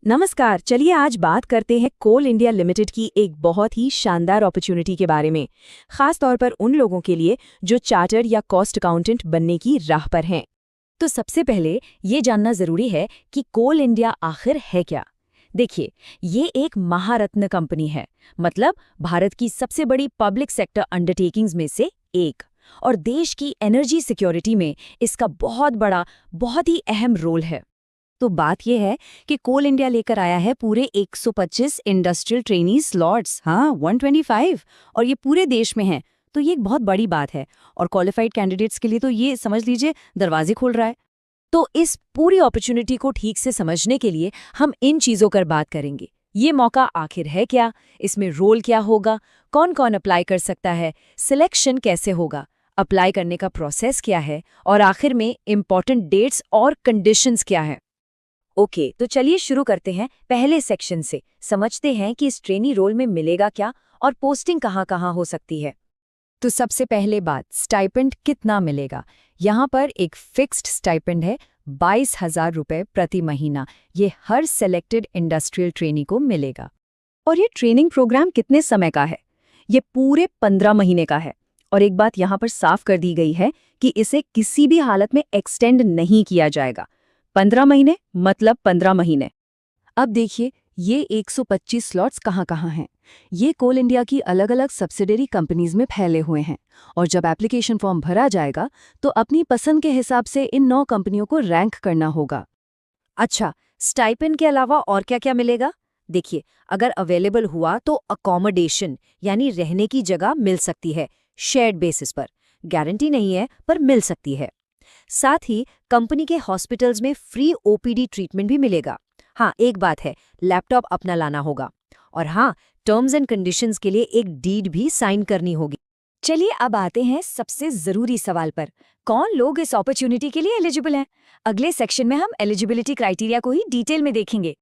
नमस्कार। चलिए आज बात करते हैं कोल इंडिया लिमिटेड की एक बहुत ही शानदार अपॉर्चुनिटी के बारे में, खास तौर पर उन लोगों के लिए जो चार्टर्ड या कॉस्ट अकाउंटेंट बनने की राह पर हैं। तो सबसे पहले ये जानना जरूरी है कि कोल इंडिया आखिर है क्या। देखिए, ये एक महारत्न कंपनी है, मतलब भारत की सबसे बड़ी पब्लिक सेक्टर अंडरटेकिंग्स में से एक, और देश की एनर्जी सिक्योरिटी में इसका बहुत बड़ा, बहुत ही अहम रोल है। तो बात यह है कि कोल इंडिया लेकर आया है पूरे 125 इंडस्ट्रियल ट्रेनी स्लॉट्स, हाँ 125, और ये पूरे देश में है। तो ये एक बहुत बड़ी बात है, और क्वालिफाइड कैंडिडेट्स के लिए तो ये समझ लीजिए दरवाजे खोल रहा है। तो इस पूरी अपॉर्चुनिटी को ठीक से समझने के लिए हम इन चीज़ों पर बात करेंगे। ये मौका आखिर है क्या, इसमें रोल क्या होगा, कौन कौन अप्लाई कर सकता है, सिलेक्शन कैसे होगा, अप्लाई करने का प्रोसेस क्या है, और आखिर में इम्पॉर्टेंट डेट्स और कंडीशंस क्या है। ओके, तो चलिए शुरू करते हैं पहले सेक्शन से। समझते हैं कि इस ट्रेनी रोल में मिलेगा क्या और पोस्टिंग कहाँ-कहाँ हो सकती है। तो सबसे पहले बात, स्टाइपेंड कितना मिलेगा। यहाँ पर एक फिक्स्ड स्टाइपेंड है 22,000 रुपये प्रति महीना। ये हर सेलेक्टेड इंडस्ट्रियल ट्रेनी को मिलेगा। और ये ट्रेनिंग प्रोग्राम कितने समय का है? ये पूरे 15 महीने का है। और एक बात यहाँ पर साफ कर दी गई है कि इसे किसी भी हालत में एक्सटेंड नहीं किया जाएगा। 15 महीने मतलब 15 महीने। अब देखिए, ये 125 स्लॉट्स कहाँ-कहाँ हैं। ये कोल इंडिया की अलग-अलग सब्सिडरी कंपनीज में फैले हुए हैं, और जब एप्लीकेशन फॉर्म भरा जाएगा तो अपनी पसंद के हिसाब से इन 9 कंपनियों को रैंक करना होगा। अच्छा, स्टाइपेंड के अलावा और क्या-क्या मिलेगा? देखिए, अगर अवेलेबल हुआ तो अकोमोडेशन यानी रहने की जगह मिल सकती है, शेयर्ड बेसिस पर। गारंटी नहीं है, पर मिल सकती है। साथ ही कंपनी के हॉस्पिटल्स में फ्री ओपीडी ट्रीटमेंट भी मिलेगा। हाँ, एक बात है, लैपटॉप अपना लाना होगा। और हाँ, टर्म्स एंड कंडीशंस के लिए एक डीड भी साइन करनी होगी। चलिए अब आते हैं सबसे जरूरी सवाल पर, कौन लोग इस अपॉर्चुनिटी के लिए एलिजिबल हैं। अगले सेक्शन में हम एलिजिबिलिटी क्राइटेरिया को ही डिटेल में देखेंगे।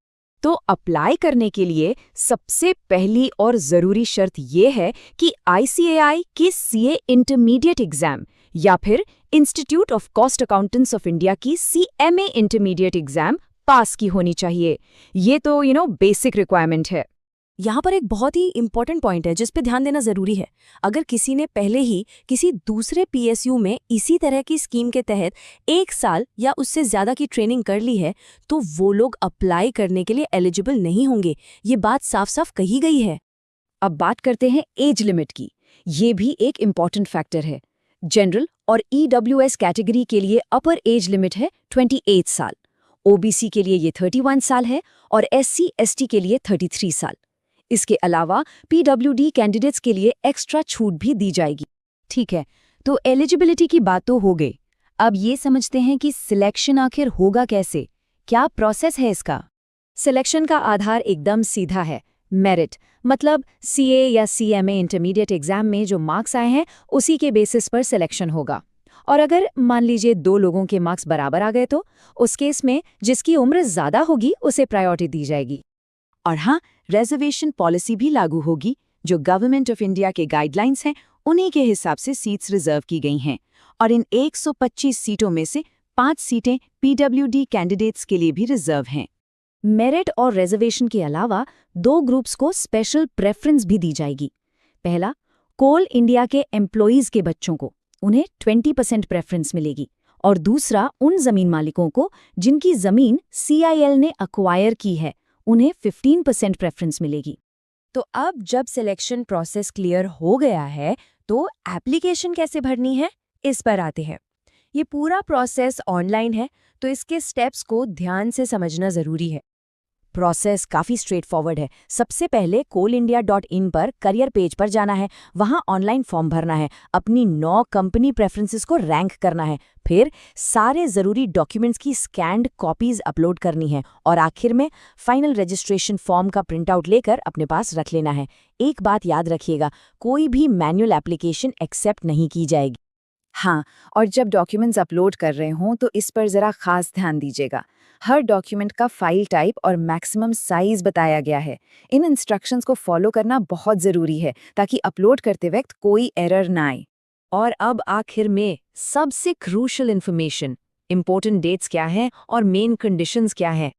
तो अप्लाई करने के लिए सबसे पहली और ज़रूरी शर्त ये है कि ICAI की CA इंटरमीडिएट एग्जाम या फिर institute of cost accountants of India की CMA इंटरमीडिएट एग्जाम पास की होनी चाहिए। ये तो बेसिक रिक्वायरमेंट है। यहाँ पर एक बहुत ही इंपॉर्टेंट पॉइंट है जिस पे ध्यान देना जरूरी है। अगर किसी ने पहले ही किसी दूसरे PSU में इसी तरह की स्कीम के तहत 1 साल या उससे ज्यादा की ट्रेनिंग कर ली है, तो वो लोग अप्लाई करने के लिए एलिजिबल नहीं होंगे। ये बात साफ साफ कही गई है। अब बात करते हैं एज लिमिट की। ये भी एक इम्पॉर्टेंट फैक्टर है। जनरल और EWS कैटेगरी के लिए अपर एज लिमिट है 28 साल, OBC के लिए ये 31 साल है, और SC/ST के लिए 33 साल। इसके अलावा PWD कैंडिडेट्स के लिए एक्स्ट्रा छूट भी दी जाएगी। ठीक है, तो एलिजिबिलिटी की बात तो हो गई। अब ये समझते हैं कि सिलेक्शन आखिर होगा कैसे, क्या प्रोसेस है इसका। सिलेक्शन का आधार एकदम सीधा है, मेरिट, मतलब CA या CMA इंटरमीडिएट एग्जाम में जो मार्क्स आए हैं उसी के बेसिस पर सिलेक्शन होगा। और अगर मान लीजिए 2 लोगों के मार्क्स बराबर आ गए तो उस केस में जिसकी उम्र ज़्यादा होगी उसे प्रायोरिटी दी जाएगी। और हाँ, रिजर्वेशन पॉलिसी भी लागू होगी। जो गवर्नमेंट ऑफ इंडिया के गाइडलाइंस हैं उन्हीं के हिसाब से सीट्स रिजर्व की गई हैं, और इन 125 सीटों में से 5 सीटें PWD कैंडिडेट्स के लिए भी रिजर्व हैं। मेरिट और रिजर्वेशन के अलावा 2 ग्रुप्स को स्पेशल प्रेफरेंस भी दी जाएगी। पहला, कोल इंडिया के एम्प्लॉइज के बच्चों को, उन्हें 20% प्रेफरेंस मिलेगी, और दूसरा उन जमीन मालिकों को जिनकी जमीन CIL ने अक्वायर की है, उन्हें 15% प्रेफरेंस मिलेगी। तो अब जब सिलेक्शन प्रोसेस क्लियर हो गया है तो एप्लीकेशन कैसे भरनी है, इस पर आते हैं। ये पूरा प्रोसेस ऑनलाइन है, तो इसके स्टेप्स को ध्यान से समझना जरूरी है। प्रोसेस काफ़ी स्ट्रेट फॉरवर्ड है। सबसे पहले coalindia.in पर करियर पेज पर जाना है, वहाँ ऑनलाइन फॉर्म भरना है, अपनी 9 कंपनी प्रेफरेंसेस को रैंक करना है, फिर सारे ज़रूरी डॉक्यूमेंट्स की स्कैन्ड कॉपीज़ अपलोड करनी है, और आखिर में फाइनल रजिस्ट्रेशन फॉर्म का प्रिंटआउट लेकर अपने पास रख लेना है। एक बात याद रखिएगा, कोई भी मैनुअल एप्लीकेशन एक्सेप्ट नहीं की जाएगी। हाँ, और जब डॉक्यूमेंट्स अपलोड कर रहे हों तो इस पर ज़रा खास ध्यान दीजिएगा। हर डॉक्यूमेंट का फाइल टाइप और मैक्सिमम साइज बताया गया है। इन इंस्ट्रक्शंस को फॉलो करना बहुत ज़रूरी है ताकि अपलोड करते वक्त कोई एरर ना आए। और अब आखिर में सबसे क्रूशियल इन्फॉर्मेशन, इंपॉर्टेंट डेट्स क्या हैं और मेन कंडीशंस क्या हैं।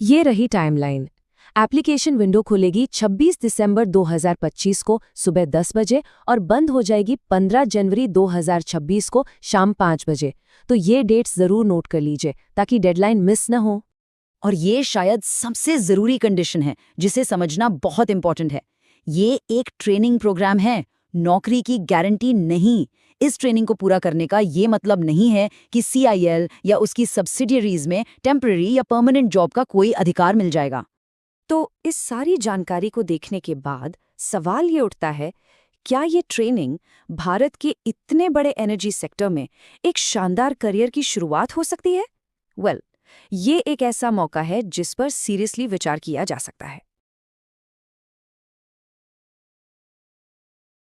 ये रही टाइमलाइन। एप्लीकेशन विंडो खुलेगी 26 दिसंबर 2025 को सुबह 10 बजे और बंद हो जाएगी 15 जनवरी 2026 को शाम 5 बजे। तो ये डेट्स ज़रूर नोट कर लीजिए ताकि डेडलाइन मिस न हो। और ये शायद सबसे ज़रूरी कंडीशन है जिसे समझना बहुत इंपॉर्टेंट है। ये एक ट्रेनिंग प्रोग्राम है, नौकरी की गारंटी नहीं। इस ट्रेनिंग को पूरा करने का ये मतलब नहीं है कि CIL या उसकी सब्सिडियरीज में टेम्पररी या परमानेंट जॉब का कोई अधिकार मिल जाएगा। तो इस सारी जानकारी को देखने के बाद सवाल ये उठता है, क्या ये ट्रेनिंग भारत के इतने बड़े एनर्जी सेक्टर में एक शानदार करियर की शुरुआत हो सकती है? ये एक ऐसा मौका है जिस पर सीरियसली विचार किया जा सकता है।